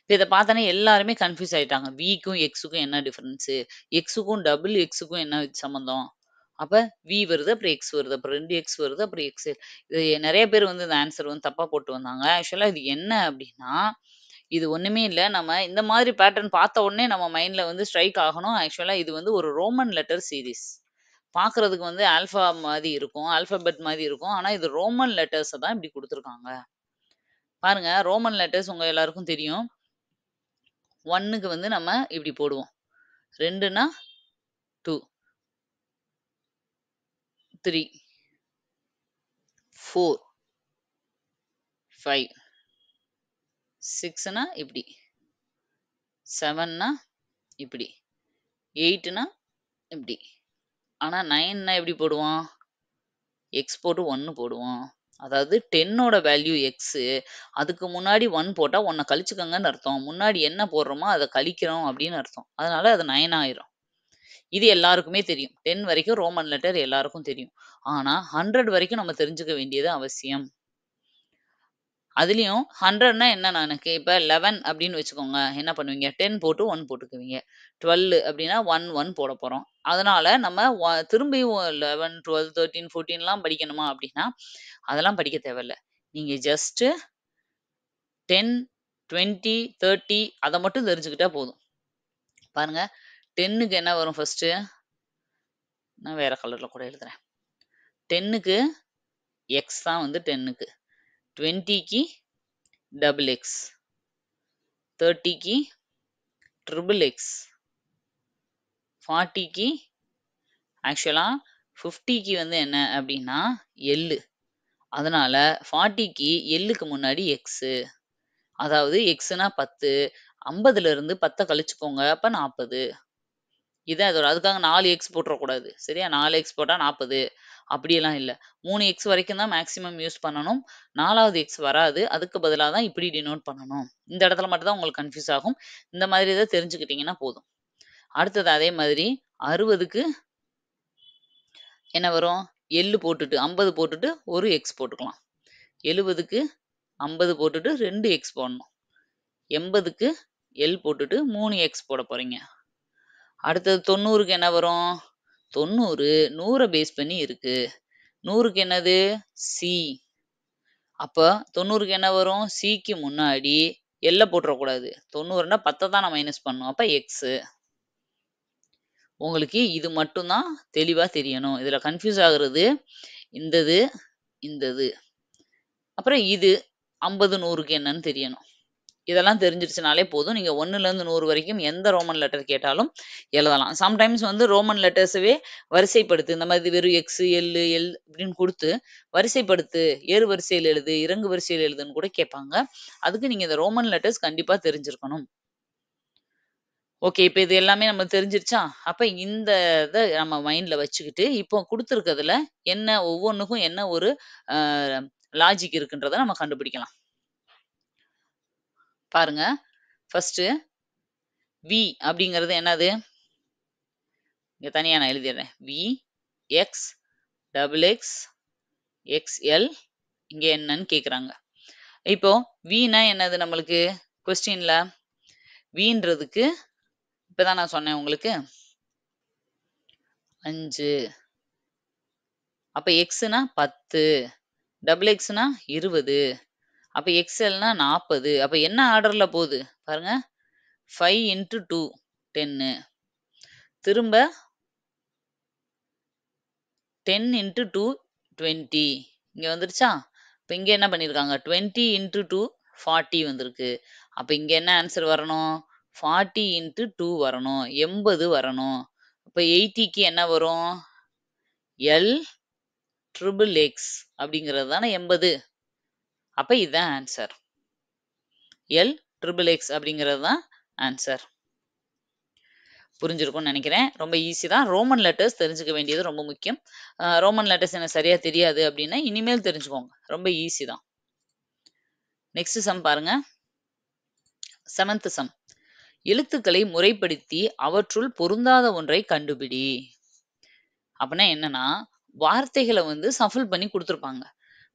இப்ப இத பார்த்தோனே எல்லாருமே கன்ஃப்யூஸ் ஆயிட்டாங்க. Vக்கும் Xக்கும் என்ன டிஃபரன்ஸு? Xக்கும் டபுள் Xக்கும் என்ன சம்மந்தம்? அப்ப V வருது, அப்புறம் X வருது. அப்புறம் 2 X வருது, அப்புறம் X. இது நெறைய பேர் வந்து இந்த ஆன்சர் வந்து தப்பா போட்டு வந்தாங்க. ஆக்சுவலா இது என்ன அப்படின்னா, இது ஒண்ணுமே இல்ல. நம்ம இந்த மாதிரி பேட்டர்ன் பார்த்த உடனே நம்ம மைண்ட்ல வந்து ஸ்ட்ரைக் ஆகணும். ஆக்சுவலா இது வந்து ஒரு ரோமன் லெட்டர் சீரிஸ். பார்க்கறதுக்கு வந்து ஆல்ஃபா மாரி இருக்கும். ஆல்ஃபாபெட் மாரி இருக்கும். ஆனா இது ரோமன் லெட்டர்ஸ தான் இப்படி குடுத்துருக்காங்க. பாருங்க, ரோமன் லெட்டர்ஸ் உங்க எல்லாருக்கும் தெரியும். 1க்கு வந்து நம்ம இப்படி போடுவோம். 2ன்னா 2, 3, 4, 5, 6ன்னா இப்படி, 7ன்னா இப்படி, 8ன்னா இப்படி. ஆனா 9ன்னா எப்படி போடுவோம்? எக்ஸ் போட்டு 1 போடுவோம். அதாவது 10ஓட வேல்யூ எக்ஸு. அதுக்கு முன்னாடி 1 போட்டா 1 கழிச்சுக்கங்கன்னு அர்த்தம். முன்னாடி என்ன போடுறோமோ அத கழிக்கிறோம் அப்படின்னு அர்த்தம். அதனால அது 9 ஆயிரும். இது எல்லாருக்குமே தெரியும். 10 வரைக்கும் ரோமன் லெட்டர் எல்லாருக்கும் தெரியும். ஆனா 100 வரைக்கும் நம்ம தெரிஞ்சுக்க வேண்டியது அவசியம். அதுலயும் 100ன்னா என்ன எனக்கு இப்ப 11 அப்படின்னு வச்சுக்கோங்க. என்ன பண்ணுவீங்க? 10 போட்டு 1 போட்டுக்குவீங்க. 12 அப்படின்னா 1, 1 போட போறோம். அதனால நம்ம திரும்பியும் 11, 12, 13, 14லாம் படிக்கணுமா அப்படின்னா, அதெல்லாம் படிக்க தேவையில்ல. நீங்க ஜஸ்ட் 10, 20, 30 அத மட்டும் தெரிஞ்சுக்கிட்டா போதும். பாருங்க, 10க்கு என்ன வரும் ஃபர்ஸ்ட்டு? நான் வேற கலர்ல கூட எழுதுறேன். 10க்கு எக்ஸ் தான் வந்து 10க்கு. 20க்கு டபுள் எக்ஸ். 30க்கு ட்ரிபிள் எக்ஸ். 40க்கு ஆக்சுவலா 50க்கு வந்து என்ன அப்படின்னா எள்ளு. அதனால 40க்கு எள்ளுக்கு முன்னாடி எக்ஸு. அதாவது எக்ஸ்னா 10. 50ல இருந்து 10 கழிச்சுக்கோங்க. அப்ப 40. இதான் இதோட அதுக்காக 4 எக்ஸ் போட்டுறக்கூடாது. சரியா? 4 எக்ஸ் போட்டா 40. அப்படியெல்லாம் இல்ல. 3 எக்ஸ் வரைக்கும் தான் மேக்ஸிமம் யூஸ் பண்ணணும். 4வது எக்ஸ் வராது. அதுக்கு பதிலா தான் இப்படி டினோட் பண்ணணும். இந்த இடத்துல மட்டும் தான் உங்களுக்கு கன்ஃப்யூஸ் ஆகும். இந்த மாதிரி இத தெரிஞ்சுக்கிட்டீங்கன்னா போதும். அடுத்தது அதே மாதிரி 60க்கு என்ன வரும்? எள்ளு போட்டுட்டு 50 போட்டுட்டு 1 எக்ஸ் போட்டுக்கலாம். 70க்கு 50 போட்டுட்டு 2 எக்ஸ் போடணும். 80க்கு எல் போட்டுட்டு 3 எக்ஸ் போட போறீங்க. அடுத்தது 90க்கு என்ன வரும்? 90 100 பேஸ் பண்ணி இருக்கு. 100க்கு என்னது? சி. அப்ப 90க்கு என்ன வரும்? சிக்கு முன்னாடி எல்ல போட்டுறக்கூடாது. 90ன்னா 10 தான் நான் மைனஸ் பண்ணணும். அப்ப எக்ஸ். உங்களுக்கு இது மட்டும் தான் தெளிவா தெரியணும். இதுல கன்ஃப்யூஸ் ஆகுறது இந்தது, இந்தது. அப்புறம் இது 50, 100க்கு என்னன்னு தெரியணும். இதெல்லாம் தெரிஞ்சிருச்சுனாலே போதும். நீங்க 1லேருந்து 100 வரைக்கும் எந்த ரோமன் லெட்டர் கேட்டாலும் எழுதலாம். சம்டைம்ஸ் வந்து ரோமன் லெட்டர்ஸவே வரிசைப்படுத்து. இந்த மாதிரி வெறும் எக்ஸ், எல் இப்படின்னு குடுத்து, வரிசைப்படுத்து, ஏறு வரிசையில எழுது, இறங்கு வரிசையில எழுதுன்னு கூட கேட்பாங்க. அதுக்கு நீங்க இந்த ரோமன் லெட்டர்ஸ் கண்டிப்பா தெரிஞ்சிருக்கணும். ஓகே. இப்ப இது எல்லாமே நமக்கு தெரிஞ்சிருச்சா? அப்ப இந்த இத நம்ம மைண்ட்ல வச்சுக்கிட்டு, இப்போ குடுத்துருக்கிறதுல என்ன ஒவ்வொன்னுக்கும் என்ன ஒரு அ லாஜிக் இருக்குன்றத நம்ம கண்டுபிடிக்கலாம். பாருங்க. ஃபர்ஸ்ட்டு வி அப்படிங்கிறது என்னது? இங்க தனியா நான் எழுதிடுறேன். V, X, double X, XL இங்க என்னன்னு கேக்குறாங்க. இப்போ வினா என்னது நம்மளுக்கு? கொஸ்டின்ல வின்றதுக்கு இப்பதான் நான் சொன்னேன் உங்களுக்கு 5. அப்ப எக்ஸ்னா 10, டபுள் எக்ஸ்னா 20, அப்ப எக்ஸ்எல்னா 40. அப்ப என்ன ஆர்டர்ல போகுது பாருங்க. 5 into 2 10. திரும்ப 10 into 2 20. இங்க வந்துருச்சா? இப்ப இங்க என்ன பண்ணிருக்காங்க? 20 into 2 40 வந்திருக்கு. அப்ப இங்க என்ன ஆன்சர் வரணும்? 40 into 2 வரணும். 80 வரணும். அப்ப 80க்கு என்ன வரும்? எல் ட்ரிபிள் எக்ஸ் அப்படிங்கிறது தானே 80. அப்ப இதுதான் ஆன்சர். எல் ட்ரிபிள் எக்ஸ் அப்படிங்கிறது தான் ஆன்சர். புரிஞ்சிருக்கும்னு நினைக்கிறேன். ரொம்ப ஈஸி தான். ரோமன் லெட்டர்ஸ் தெரிஞ்சுக்க வேண்டியது ரொம்ப முக்கியம். ரோமன் லெட்டர்ஸ் எனக்கு சரியா தெரியாது அப்படின்னா இனிமேல் தெரிஞ்சுக்கோங்க. ரொம்ப ஈஸி தான். நெக்ஸ்ட் சம் பாருங்க. 7th some. எழுத்துக்களை முறைப்படுத்தி அவற்றுள் பொருந்தாத ஒன்றை கண்டுபிடி. அப்படின்னா என்னன்னா, வார்த்தைகளை வந்து சஃபில் பண்ணி குடுத்துருப்பாங்க.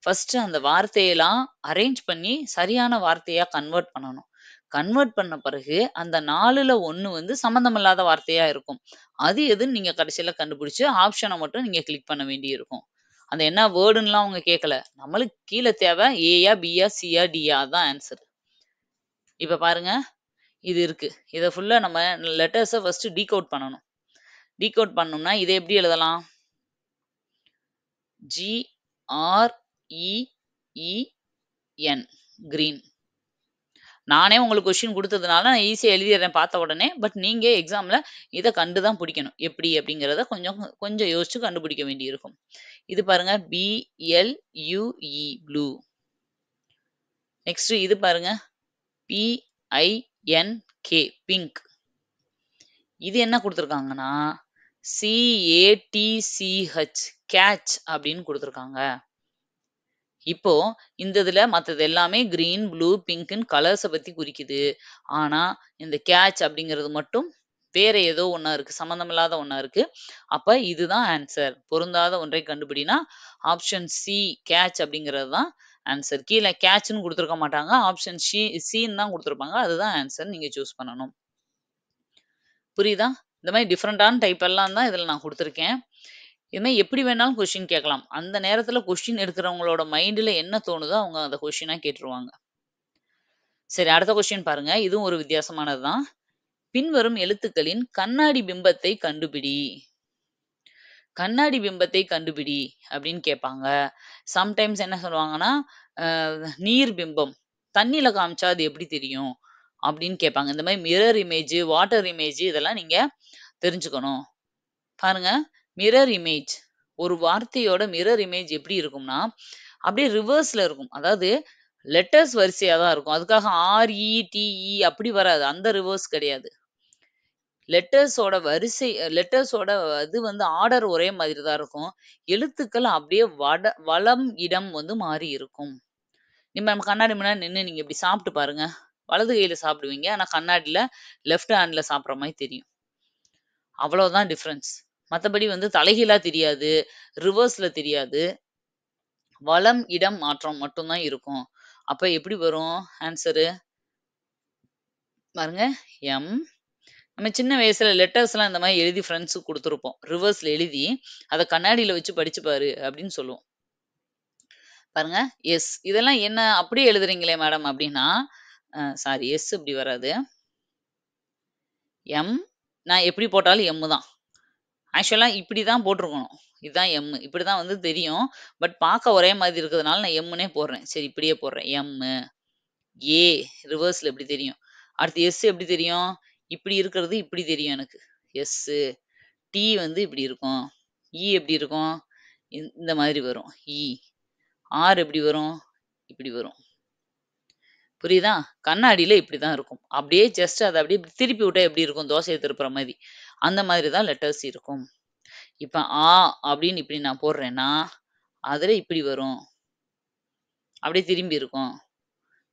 ஃபர்ஸ்ட் அந்த வார்த்தையெல்லாம் அரேஞ்ச் பண்ணி சரியான வார்த்தையா கன்வெர்ட் பண்ணணும். கன்வெர்ட் பண்ண பிறகு அந்த 4ல 1 வந்து சம்மந்தமில்லாத வார்த்தையா இருக்கும். அது எதுன்னு நீங்க கடைசியில கண்டுபிடிச்சு ஆப்ஷன மட்டும் நீங்க கிளிக் பண்ண வேண்டி இருக்கும். அந்த என்ன வேர்டுன்னுலாம் அவங்க கேட்கல. நம்மளுக்கு கீழ தேவை ஏயா, பியா, சியா, டியா அதான் ஆன்சர். இப்ப பாருங்க. இது இருக்கு. இத ஃபுல்லா நம்ம லெட்டர்ஸ ஃபர்ஸ்ட் டீகோட் பண்ணணும். டீகோட் பண்ணோம்னா இத எப்படி எழுதலாம்? GREEN green. நானே உங்களுக்கு கொஸ்டின் குடுத்ததுனால நான் ஈஸியா எழுதிடுறேன் பார்த்த உடனே. பட் நீங்க எக்ஸாம்ல இத கண்டு தான் பிடிக்கணும். எப்படி அப்படிங்கிறத கொஞ்சம் கொஞ்சம் யோசிச்சு கண்டுபிடிக்க வேண்டியிருக்கும். இது பாருங்க BLUE ப்ளூ. நெக்ஸ்ட் இது பாருங்க PINK பிங்க். இது என்ன குடுத்துருக்காங்கன்னா CATCH கேட்ச் அப்படின்னு குடுத்துருக்காங்க. இப்போ இந்த இதுல மத்தது எல்லாமே கிரீன், ப்ளூ, பிங்க்ன்னு கலர்ஸ பத்தி குறிக்குது. ஆனா இந்த கேட்ச் அப்படிங்கிறது மட்டும் வேற ஏதோ ஒண்ணா இருக்கு. சம்மந்தமில்லாத ஒண்ணா இருக்கு. அப்ப இதுதான் ஆன்சர். பொருந்தாத ஒன்றை கண்டுபிடினா ஆப்ஷன் சி கேட்ச் அப்படிங்கிறது தான் ஆன்சர். கீழ கேட்ச்ன்னு குடுத்துருக்க மாட்டாங்க. ஆப்ஷன் சின்னு தான் குடுத்துருப்பாங்க. அதுதான் ஆன்சர். நீங்க சூஸ் பண்ணணும். புரியுதா? இந்த மாதிரி டிஃபரெண்டான டைப் எல்லாம் தான் இதுல நான் குடுத்துருக்கேன். இது மாரி எப்படி வேணாலும் கொஸ்டின் கேட்கலாம். அந்த நேரத்துல கொஸ்டின் எடுக்கிறவங்களோட மைண்ட்ல என்ன தோணுதோ அவங்க அந்த கொஸ்டினா கேட்டுருவாங்க. சரி அடுத்த கொஸ்டின் பாருங்க. இதுவும் ஒரு வித்தியாசமானது தான். பின்வரும் எழுத்துக்களின் கண்ணாடி பிம்பத்தை கண்டுபிடி. கண்ணாடி பிம்பத்தை கண்டுபிடி அப்படின்னு கேட்பாங்க. சம்டைம்ஸ் என்ன சொல்லுவாங்கன்னா, நீர் பிம்பம். தண்ணியில காமிச்சா அது எப்படி தெரியும்? அப்படின்னு கேட்பாங்க. இந்த மாதிரி மிரர் இமேஜ், வாட்டர் இமேஜ் இதெல்லாம் நீங்க தெரிஞ்சுக்கணும். பாருங்க மிரர் இமேஜ். ஒரு வார்த்தையோட மிரர் இமேஜ் எப்படி இருக்கும்னா, அப்படியே ரிவர்ஸ்ல இருக்கும். அதாவது லெட்டர்ஸ் வரிசையா தான் இருக்கும். அதுக்காக RETE அப்படி வராது. அந்த ரிவர்ஸ் கிடையாது. லெட்டர்ஸோட வரிசை லெட்டர்ஸோட இது வந்து ஆர்டர் ஒரே மாதிரி தான் இருக்கும். எழுத்துக்கள் அப்படியே வலம், இடம் வந்து மாறி இருக்கும். நம்ம கண்ணாடி முன்னாடி நின்னு நீங்க இப்படி சாப்பிட்டு பாருங்க. வலது கையில சாப்பிடுவீங்க. ஆனா கண்ணாடில லெஃப்ட் ஹேண்ட்ல சாப்பிடுற மாதிரி தெரியும். அவ்வளவுதான் டிஃபரன்ஸ். மத்தபடி வந்து தலைகீழா தெரியாது. ரிவர்ஸ்ல தெரியாது. வலம், இடம் மாற்றம் மட்டும் தான் இருக்கும். அப்ப எப்படி வரும் ஆன்சரு? பாருங்க. நம்ம சின்ன வயசுல லெட்டர்ஸ்லாம் இந்த மாதிரி எழுதி ஃப்ரெண்ட்ஸுக்கு குடுத்துருப்போம். ரிவர்ஸ்ல எழுதி, அத கண்ணாடியில வச்சு படிச்சு பாரு அப்படின்னு சொல்லுவோம். பாருங்க, எஸ். இதெல்லாம் என்ன அப்படியே எழுதுறீங்களே மேடம் அப்படின்னா, சாரி எஸ் இப்படி வராது. எம் நான் எப்படி போட்டாலும் எம் தான். ஆக்சுவலா இப்படி தான் போட்டுருக்கணும். இதுதான் எம். இப்படி தான் வந்து தெரியும். பட் பார்க்க ஒரே மாதிரி இருக்கிறதுனால நான் எம்முன்னே போடுறேன். சரி இப்படியே போடுறேன். எம்மு, ஏ ரிவர்ஸ்ல எப்படி தெரியும். அடுத்து எஸ் எப்படி தெரியும்? இப்படி இருக்கிறது இப்படி தெரியும் எனக்கு. எஸ்ஸு. டி வந்து இப்படி இருக்கும். இ எப்படி இருக்கும்? இந்த மாதிரி வரும். இ. ஆர் எப்படி வரும்? இப்படி வரும். புரியுதா? கண்ணாடியில இப்படிதான் இருக்கும். அப்படியே ஜஸ்ட் அத அப்படியே திருப்பி விட்டா எப்படி இருக்கும்? தோசைய திருப்புற மாரி. அந்த மாதிரி தான் லெட்டர்ஸ் இருக்கும். இப்ப ஆ அப்படின்னு இப்படி நான் போடுறேன்னா, அதுல இப்படி வரும். அப்படியே திரும்பி இருக்கும்.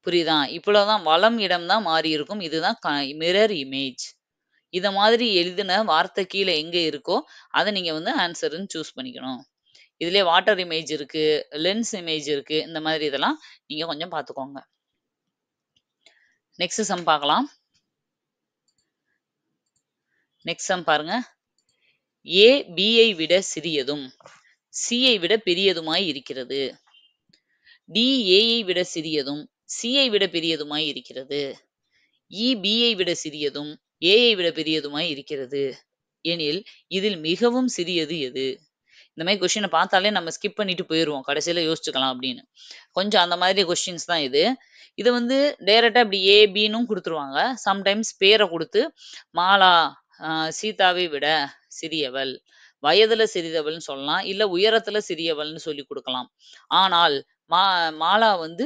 புரியுதா? இவ்வளவுதான் வலம், இடம் தான் மாறி இருக்கும். இதுதான் மிரர் இமேஜ். இத மாதிரி எழுதின வார்த்தை கீழ எங்க இருக்கோ, அத நீங்க வந்து ஆன்ஸர்ன்னு சூஸ் பண்ணிக்கணும். இதுலயே வாட்டர் இமேஜ் இருக்கு, லென்ஸ் இமேஜ் இருக்கு. இந்த மாதிரி இதெல்லாம் நீங்க கொஞ்சம் பார்த்துக்கோங்க. நெக்ஸ்ட் சம் பார்க்கலாம். நெக்ஸ்ட் சம் பாருங்க. ஏ பியை விட சிறியதும் சியை விட பெரியதுமாய் இருக்கிறது. டி ஏயை விட சிறியதும் சியை விட பெரியதுமாய் இருக்கிறது. இ பியை விட சிறியதும் ஏயை விட பெரியதுமாய் இருக்கிறது எனில் இதில் மிகவும் சிறியது எது? இந்த மாதிரி கொஸ்டினை பார்த்தாலே நம்ம ஸ்கிப் பண்ணிட்டு போயிடுவோம். கடைசியில யோசிச்சுக்கலாம் அப்படின்னு. கொஞ்சம் அந்த மாதிரி கொஸ்டின்ஸ் தான் இது. இது வந்து டைரக்டா இப்படி ஏ பின்னும் கொடுத்துருவாங்க. சம்டைம்ஸ் பேரை கொடுத்து மாலா சீதாவை விட சிறியவள், வயதுல சிறியவள்னு சொல்லலாம், இல்ல உயரத்துல சிறியவள்னு சொல்லி கொடுக்கலாம். ஆனால் மாலா வந்து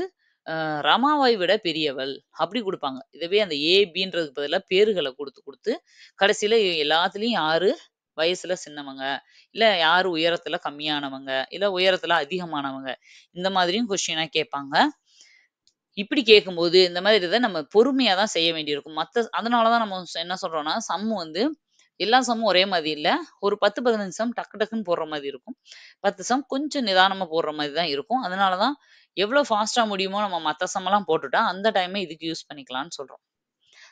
ரமாவை விட பெரியவள் அப்படி கொடுப்பாங்க. இதுவே அந்த ஏ பின்றதுக்கு பதிலா பேருகளை கொடுத்து கொடுத்து கடைசியில எல்லாத்துலயும் யாரு வயசுல சின்னவங்க, இல்ல யாரு உயரத்துல கம்மியானவங்க, இல்ல உயரத்துல அதிகமானவங்க, இந்த மாதிரியும் கொஸ்டினா கேட்பாங்க. இப்படி கேட்கும்போது இந்த மாதிரி இதை நம்ம பொறுமையா தான் செய்ய வேண்டியிருக்கும். அதனாலதான் நம்ம என்ன சொல்றோம்னா சம் வந்து எல்லா சம்மும் ஒரே மாதிரி இல்ல. ஒரு 10, 15 சம் டக்கு டக்குன்னு போடுற மாதிரி இருக்கும். 10 சம் கொஞ்சம் நிதானமா போடுற மாதிரி தான் இருக்கும். அதனாலதான் எவ்வளவு ஃபாஸ்டா முடியுமோ நம்ம மத்த சம் எல்லாம் போட்டுட்டா அந்த டைமை இதுக்கு யூஸ் பண்ணிக்கலாம்னு சொல்றோம்.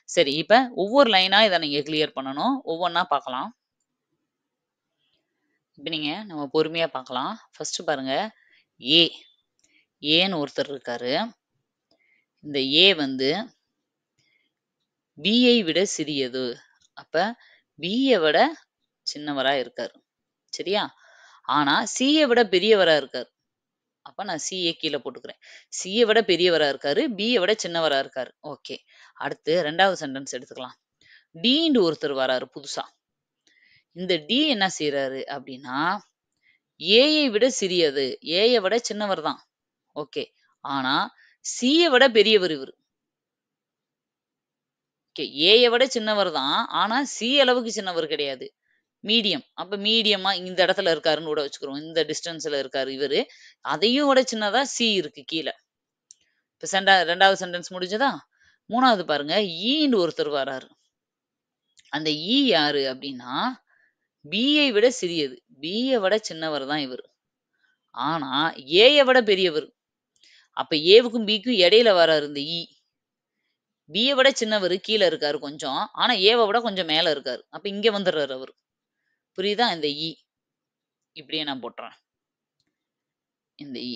சரி, இப்ப ஒவ்வொரு லைனா இதை நீங்க கிளியர் பண்ணணும். ஒவ்வொன்னா பார்க்கலாம். இப்ப நம்ம பொறுமையா பார்க்கலாம். ஃபர்ஸ்ட் பாருங்க, ஏ ஏன்னு ஒருத்தர் இருக்காரு. இந்த ஏ வந்து பியை விட சிறியது. அப்ப பியை விட சின்னவரா இருக்காரு. சரியா? ஆனா சியை விட பெரியவரா இருக்காரு. அப்ப நான் சிஏ கீழே போட்டுக்கிறேன். சியை விட பெரியவரா இருக்காரு, பியை விட சின்னவரா இருக்காரு. ஓகே. அடுத்து 2வது சென்டென்ஸ் எடுத்துக்கலாம். டின்னு ஒருத்தர் வராரு புதுசா. இந்த டி என்ன செய்யறாரு அப்படின்னா, ஏயை விட சிறியது, ஏயை விட சின்னவர் தான். ஓகே. ஆனா சியை விட பெரியவர் இவர். ஓகே. ஏயை விட சின்னவர் தான். ஆனா சி அளவுக்கு சின்னவர் கிடையாது. மீடியம். அப்ப மீடியமா இந்த இடத்துல இருக்காருன்னு கூட வச்சுக்கிறோம். இந்த டிஸ்டன்ஸ்ல இருக்காரு இவரு. அதையும் விட சின்னதா சி இருக்கு கீழ. இப்ப 2வது சென்டென்ஸ் முடிஞ்சதா? 3வது பாருங்க, ஈன்னு ஒருத்தர் வராரு. அந்த ஈ யாரு அப்படின்னா, பியை விட சிறியது. பியை விட சின்னவர் தான் இவரு. ஆனா ஏயை விட பெரியவர். அப்ப ஏவுக்கும் பிக்கும் இடையில வராரு இந்த ஈ. பியை விட சின்னவர் கீழ இருக்காரு கொஞ்சம். ஆனா ஏவை விட கொஞ்சம் மேல இருக்காரு. அப்ப இங்க வந்துடுறாரு அவரு. புரியுதா? இந்த ஈ. இப்படியே நான் போட்டுறேன். இந்த ஈ.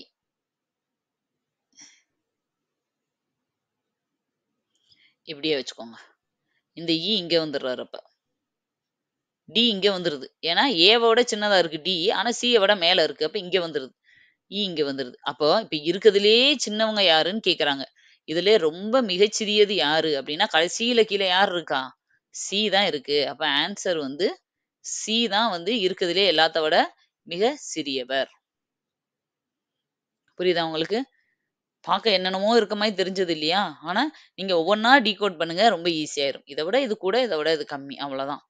இப்படியே வச்சுக்கோங்க. இந்த இ இங்க வந்துடுறாரு அப்ப. டி இங்க வந்துருது. ஏன்னா ஏவோட சின்னதா இருக்கு டி. ஆனா சியை விட மேல இருக்கு. அப்ப இங்க வந்துருது. இ இங்க வந்துருது. அப்போ இப்ப இருக்கிறதுலயே சின்னவங்க யாருன்னு கேக்குறாங்க. இதுல ரொம்ப மிகச்சிறியது யாரு அப்படின்னா கடைசியில கீழ யார் இருக்கா? சி தான் இருக்கு. அப்ப ஆன்சர் வந்து சி தான் வந்து இருக்கிறதுலே எல்லாத்த விட மிக சிறியவர். புரியுதா உங்களுக்கு? பார்க்க என்னென்னமோ இருக்க மாதிரி தெரிஞ்சது இல்லையா? ஆனா நீங்க ஒவ்வொன்னா டீகோட் பண்ணுங்க. ரொம்ப ஈஸியாயிரும். இத விட இது கூட, இத விட இது கம்மி. அவ்வளவுதான்.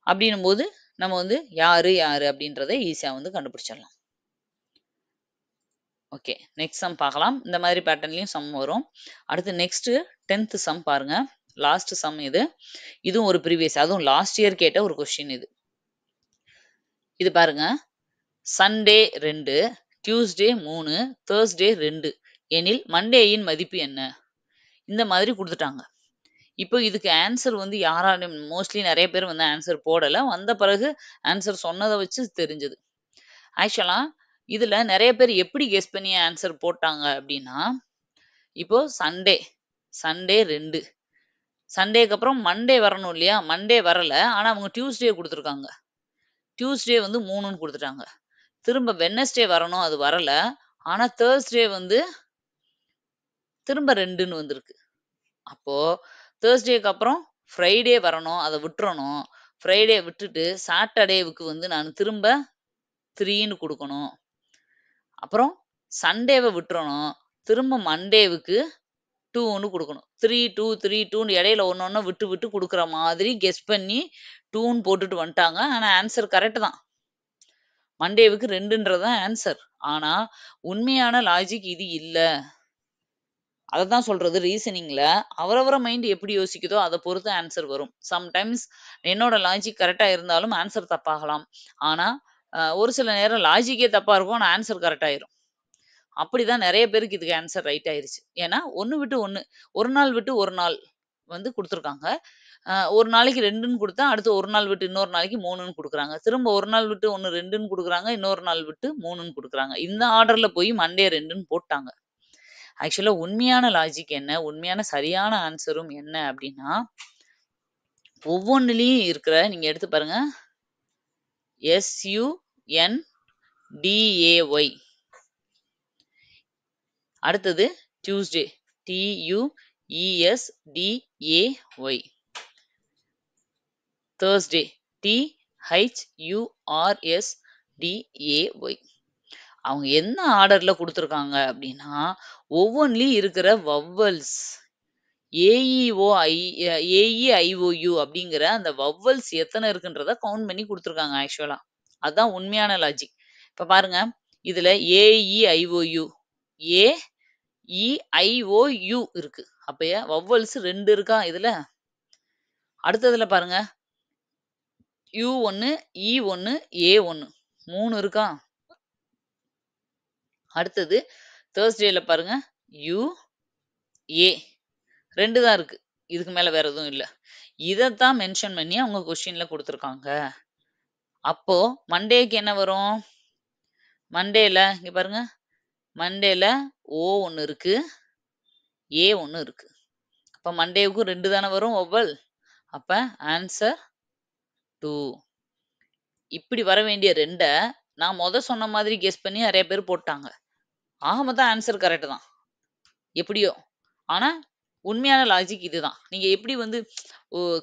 அப்படின்னும்போது நம்ம வந்து யாரு யாரு அப்படின்றத ஈஸியா வந்து கண்டுபிடிச்சிடலாம். ஓகே. நெக்ஸ்ட் சம் பார்க்கலாம். இந்த மாதிரி பேட்டர்ன்லயும் சம் வரும். அடுத்து நெக்ஸ்ட் 10th சம் பாருங்க. லாஸ்ட் சம் இது. இதுவும் ஒரு ப்ரீவியஸ், அதுவும் லாஸ்ட் இயர் கேட்ட ஒரு கொஸ்டின் இது. இது பாருங்க. சண்டே 2, டியூஸ்டே 3, தேர்ஸ்டே 2 எனில் மண்டேயின் மதிப்பு என்ன? இந்த மாதிரி கொடுத்துட்டாங்க. இப்போ இதுக்கு ஆன்சர் வந்து யாராலும் மோஸ்ட்லி நெறைய பேர் வந்து ஆன்சர் போடல. வந்த பிறகு ஆன்சர் சொன்னத வச்சு தெரிஞ்சது. ஆக்சுவலா இதுல நெறைய பேர் எப்படி கெஸ் பண்ணி ஆன்சர் போட்டாங்க அப்டின்னா, இப்போ சண்டே 2 சண்டேக்கு அப்புறம் மண்டே வரணும் இல்லையா? மண்டே வரல. ஆனா அவங்க டியூஸ்டே குடுத்துருக்காங்க. டியூஸ்டே வந்து 3ன்னு குடுத்துட்டாங்க. திரும்ப வெட்னஸ்டே வரணும். அது வரல. ஆனா தர்ஸ்டே வந்து திரும்ப 2ன்னு வந்திருக்கு. அப்போ தர்ஸ்டேக்கு அப்புறம் ஃப்ரைடே வரணும். அத விட்டுறணும். ஃப்ரைடே விட்டுட்டு சாட்டர்டேவுக்கு வந்து நான் திரும்ப 3ன்னு குடுக்கணும். அப்புறம் சண்டேவ விட்டுறணும். திரும்ப மண்டேவுக்கு 2ன்னு குடுக்கணும். 3, 2, 3, 2ன்னு இடையில ஒண்ணு விட்டு விட்டு குடுக்குற மாதிரி கெஸ் பண்ணி 2ன்னு போட்டுட்டு வந்துட்டாங்க. ஆனா ஆன்சர் கரெக்ட் தான். மண்டேவுக்கு 2ன்றது தான் ஆன்சர். ஆனா உண்மையான லாஜிக் இது இல்ல. அததான் சொல்றது ரீசனிங்ல அவரவர மைண்ட் எப்படி யோசிக்குதோ அத பொறுத்து ஆன்சர் வரும். சம்டைம்ஸ் என்னோட லாஜிக் கரெக்ட்டா இருந்தாலும் ஆன்சர் தப்பாகலாம். ஆனா, ஒரு சில நேரம் லாஜிக்கே தப்பா இருக்கும். ஆனா ஆன்சர் கரெக்ட் ஆயிரும். அப்படிதான் நெறைய பேருக்கு இதுக்கு ஆன்சர் ரைட் ஆயிருச்சு. ஏன்னா, 1 விட்டு 1 1 நாள் விட்டு 1 நாள் வந்து குடுத்துருக்காங்க. ஒரு நாளைக்கு 2ன்னு குடுத்தா, அடுத்து 1 நாள் விட்டு இன்னொரு நாளைக்கு 3ன்னு குடுக்குறாங்க. திரும்ப 1 நாள் விட்டு 1 2ன்னு குடுக்குறாங்க. இன்னொரு நாள் விட்டு 3ன்னு குடுக்குறாங்க. இந்த ஆர்டர்ல போய் மண்டே 2ன்னு போட்டாங்க. ஆக்சுவலா உண்மையான லாஜிக் என்ன? உண்மையான சரியான ஆன்சரும் என்ன அப்டின்னா, ஒவ்வொன்னுலயும் இருக்கிற நீங்க எடுத்து பாருங்க. SUNDAY. அடுத்தது டியூஸ்டே. TUESDAY. Thursday. THURSDAY. அவங்க என்ன ஆர்டர்ல குடுத்துருக்காங்க அப்டின்னா, ஒவ்வொன்லயும் இருக்கிற வவ்வல்ஸ் ஏஇஐஓயு அப்படிங்கிற அந்த வவ்வல்ஸ் எத்தனை இருக்குன்றத கவுண்ட் பண்ணி குடுத்துருக்காங்க ஆக்சுவலா. அதான் உண்மையான லாஜிக். இப்ப பாருங்க, இதுல ஏஇஐஓயு ஏஇஐஓயு இருக்கு. அப்ப வவ்வல்ஸ் 2 இருக்கா இதுல? அடுத்ததுல பாருங்க, U1, E1, A1 3 இருக்கா? அடுத்தது தேர்ஸ்டேல பாருங்க, U, A 2 தான் இருக்கு. இதுக்கு மேல வேற எதுவும் இல்ல. இதத்தான் மென்ஷன் பண்ணி அவங்க கொஸ்டின்ல குடுத்துருக்காங்க. அப்போ மண்டேக்கு என்ன வரும்? மண்டேல இங்க பாருங்க. மண்டேல O ஒண்ணு இருக்கு. A ஒண்ணு இருக்கு. அப்ப மண்டேவுக்கும் 2 தானே வரும் வவ்வல். அப்ப ஆன்சர் 2. இப்படி வர வேண்டிய 2 நான் சொன்ன மாதிரி கெஸ் பண்ணி நெறைய பேர் போட்டாங்க. ஆக மொத்தம் ஆன்சர் கரெக்ட் தான். எப்படியோ. ஆனா, உண்மையான லாஜிக் இதுதான். நீங்க எப்படி வந்து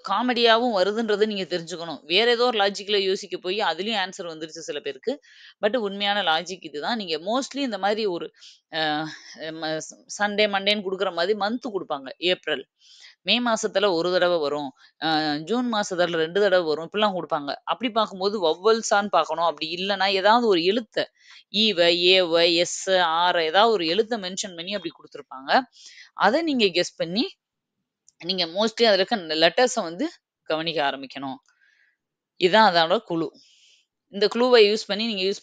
காமெடியாவும் வருதுன்றத நீங்க தெரிஞ்சுக்கணும். வேற ஏதோ ஒரு லாஜிக்ல யோசிக்க போய் அதுலயும் ஆன்சர் வந்துருச்சு சில பேருக்கு. பட் உண்மையான லாஜிக் இதுதான். நீங்க மோஸ்ட்லி இந்த மாதிரி ஒரு அ ம சண்டே, மண்டேன்னு குடுக்குற மாதிரி மந்த் குடுப்பாங்க. ஏப்ரல். மே மாசத்துல 1 தடவ வரும். ஜூன் மாசத்துல 2 தடவ வரும். இப்படிலாம் குடுப்பாங்க. அப்படி பார்க்கும்போது வவ்வல்ஸான்னு பார்க்கணும். அப்படி இல்லன்னா ஏதாவது ஒரு எழுத்த ஈவ, ஏவ, எஸ், ஆர ஏதாவது ஒரு எழுத்த மென்ஷன் பண்ணி அப்படி குடுத்துருப்பாங்க. அத நீங்க கெஸ் பண்ணி, நீங்க மோஸ்ட்லி அதுல இருக்க லெட்டர்ஸ வந்து கவனிக்க ஆரம்பிக்கணும். இதான் அதோட குழு. இந்த க்ளூவ யூஸ்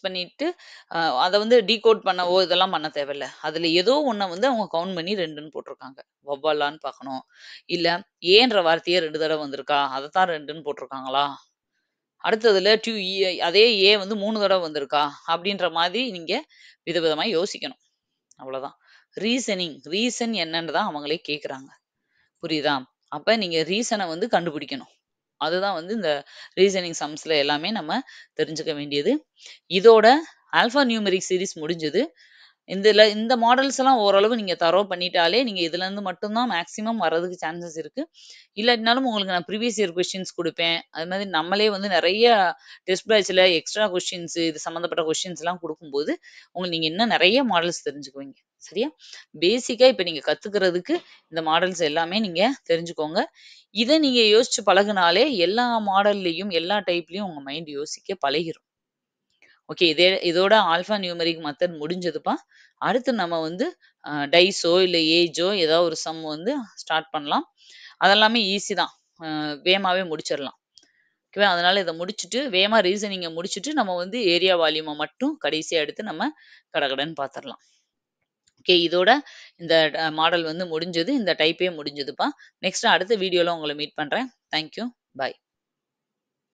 பண்ணிட்டு, அத வந்து டீகோட் பண்ணவோ, இதெல்லாம் பண்ண தேவையில்ல. அதுல ஏதோ ஒண்ண வந்து அவங்க கவுண்ட் பண்ணி 2ன்னு போட்டுருக்காங்க. வௌவாலான்னு பார்க்கணும். இல்ல ஏன்ற வார்த்தையே 2 தடவ வந்திருக்கா? அதத்தான் 2ன்னு போட்டுருக்காங்களா? அடுத்ததுல அதே ஏ வந்து 3 தடவ வந்திருக்கா? அப்படின்ற மாதிரி நீங்க விதவிதமா யோசிக்கணும். அவ்வளோதான். ரீசன் என்னன்னு தான் அவங்களே கேட்குறாங்க. புரியுதா? அப்ப நீங்க ரீசன வந்து கண்டுபிடிக்கணும். அதுதான் வந்து இந்த ரீசனிங் சம்ஸ்ல எல்லாமே நம்ம தெரிஞ்சுக்க வேண்டியது. இதோட ஆல்ஃபா நியூமெரிக் சீரிஸ் முடிஞ்சது. இந்த மாடல்ஸ் எல்லாம் ஓரளவு நீங்க பண்ணிட்டாலே, நீங்க இதுலருந்து மட்டும் தான் மேக்ஸிமம் வர்றதுக்கு சான்சஸ் இருக்கு. இல்லாட்டினாலும் உங்களுக்கு நான் ப்ரீவியஸ் இயர் கொஸ்டின்ஸ் குடுப்பேன். அது மாதிரி நம்மளே வந்து நெறைய டெஸ்ட் பேட்ச்ல எக்ஸ்ட்ரா கொஸ்டின்ஸ் இது சம்மந்தப்பட்ட கொஸ்டின்ஸ்லாம் குடுக்கும்போது, நீங்க இன்னும் நெறைய மாடல்ஸ் தெரிஞ்சுக்குவீங்க. சரியா? பேசிக்கா இப்ப நீங்க கத்துக்கிறதுக்கு இந்த மாடல்ஸ் எல்லாமே நீங்க தெரிஞ்சுக்கோங்க. இத நீங்க யோசிச்சு பழகுனாலே எல்லா மாடல்லயும், எல்லா டைப்லயும் உங்க மைண்ட் யோசிக்க பழகிரும். ஓகே. இதோட ஆல்ஃபா நியூமெரிக் மெத்தட் முடிஞ்சதுப்பா. அடுத்து நம்ம வந்து டைஸோ, இல்ல ஏஜோ ஏதாவது ஒரு சம் வந்து ஸ்டார்ட் பண்ணலாம். அதெல்லாமே ஈஸி தான். வேகமாவே முடிச்சிரலாம். ஓகேவா? அதனால இத முடிச்சுட்டு, வேகமா ரீசனிங்க முடிச்சுட்டு, நம்ம வந்து ஏரியா வால்யூம மட்டும் கடைசியா எடுத்து நம்ம கடகடன்னு பாத்துரலாம். ஓகே. இதோட இந்த மாடல் வந்து முடிஞ்சது. இந்த டைப்பே முடிஞ்சதுப்பா. நெக்ஸ்ட் அடுத்த வீடியோல உங்கள மீட் பண்றேன். Thank you. பாய்.